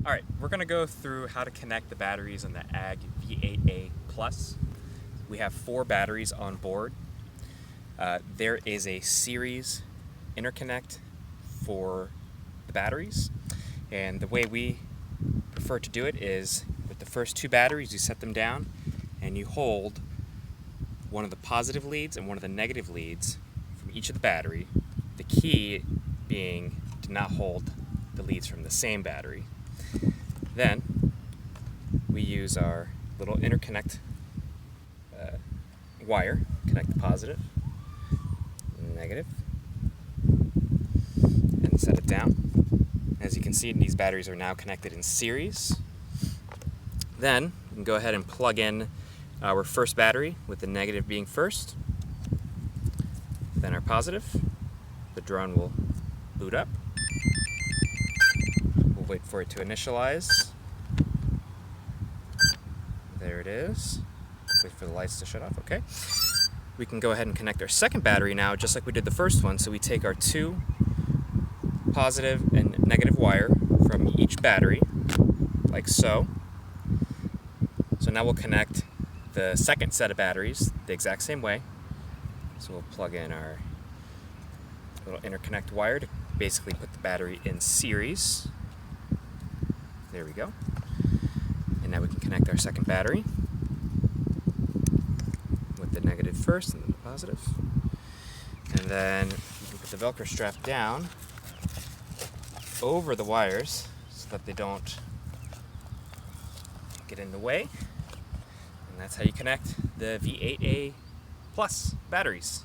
Alright, we're going to go through how to connect the batteries in the AG-V8A Plus. We have 4 batteries on board. There is a series interconnect for the batteries, and the way we prefer to do it is with the first 2 batteries you set them down and you hold one of the positive leads and one of the negative leads from each of the battery, the key being to not hold the leads from the same battery. Then we use our little interconnect wire, connect the positive, negative, and set it down. As you can see, these batteries are now connected in series. Then we can go ahead and plug in our first battery with the negative being first, then our positive. The drone will boot up. We'll wait for it to initialize. There it is. Wait for the lights to shut off. Okay. We can go ahead and connect our second battery now, just like we did the first one. So we take our 2 positive and negative wire from each battery, like so. So now we'll connect the second set of batteries the exact same way. So we'll plug in our little interconnect wire to basically put the battery in series. There we go. And now we can connect our second battery with the negative first and then the positive. And then you can put the Velcro strap down over the wires so that they don't get in the way. And that's how you connect the V8A Plus batteries.